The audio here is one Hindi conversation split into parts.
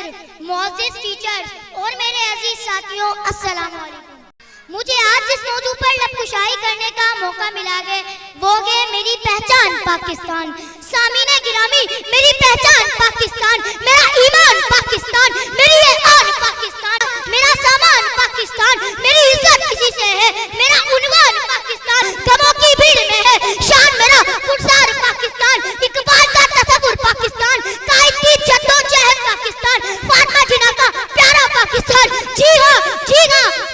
सदर, मुअज़्ज़िज़ टीचर्स और मेरे अजीज साथियों, अस्सलाम वालेकुम। मुझे आज जिस मौजू पर लबकुशाई करने का मौका मिला है वो है मेरी पहचान पाकिस्तान। सामीने गिरामी, मेरी पहचान पाकिस्तान, मेरा ईमान पाकिस्तान, मेरी ये आन पाकिस्तान, मेरा सामान पाकिस्तान, मेरी इज्जत किसी से है, मेरा उन्वान पाकिस्तान, गमों की भीड़ में है शान मेरा गुलजार पाकिस्तान, इकबाल का तसव्वुर पाकिस्तान, कायद की जद्दोजहद पाकिस्तान, फातिमा जिन्ना का प्यारा पाकिस्तान। जी हाँ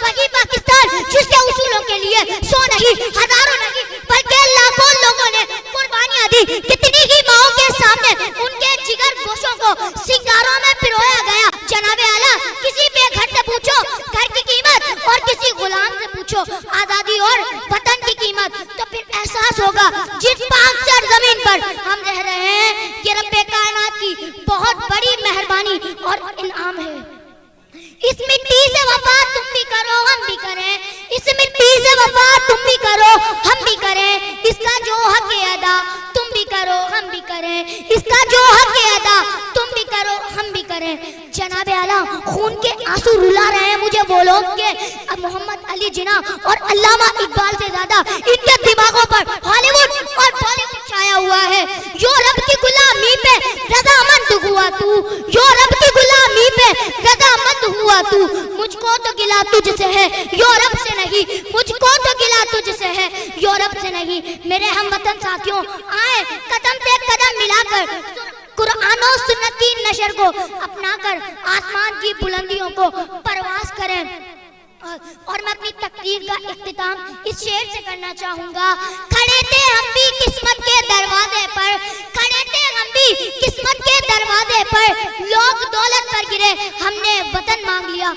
वही पाकिस्तान जिसके उसूलों के लिए 100 नहीं, हजारों नहीं, बल्कि लाखों लोगों ने कुर्बानियां दी। कितनी ही माओं के सामने उनके जिगर गोशों को सिंगारों में पिरोया गया। जनाबे आला, किसी बेघर से पूछो घर की कीमत और किसी गुलाम से पूछो आजादी और वतन की कीमत, तो फिर एहसास होगा जिस पाक सरजमीन पर हम रह रहे हैं ये रब्बे कायनात की बहुत बड़ी मेहरबानी और इनाम है। इस मिट्टी से वफा तुम भी करो हम भी करें, इस मिट्टी से वफा तुम भी करो हम भी करें, इसका जो हक अदा तुम भी करो हम भी करें, इसका जो हक अदा तुम भी करो हम भी करें। जनाबे आला, खून के आंसू रुला रहे हैं मुझे वो लोग के अब मोहम्मद अली जिन्ना और अल्लामा इकबाल से ज्यादा इनके दिमागों पर हॉलीवुड और बॉलीवुड छाया हुआ है। यो रब की गुलामी पे रज़ामंद हुआ तू, यो रब की गुलामी पे रज़ामंद हुआ तू, मुझको तो गिला तुझसे है यूरोप से नहीं, मुझको तो गिला तुझसे है यूरोप से नहीं। मेरे हमवतन साथियों, आए कदम से कदम मिलाकर कुरान और सुन्नत की नशर को अपनाकर आसमान की बुलंदियों को परवास करें। और मैं अपनी तकरीर का इख्तिताम इस शेर से करना चाहूंगा। खड़े थे हम भी किस्मत के दरवाजे पर, खड़े थे हम भी किस्मत के दरवाजे पर, लोग दौलत पर गिरे हमने वतन मांग लिया।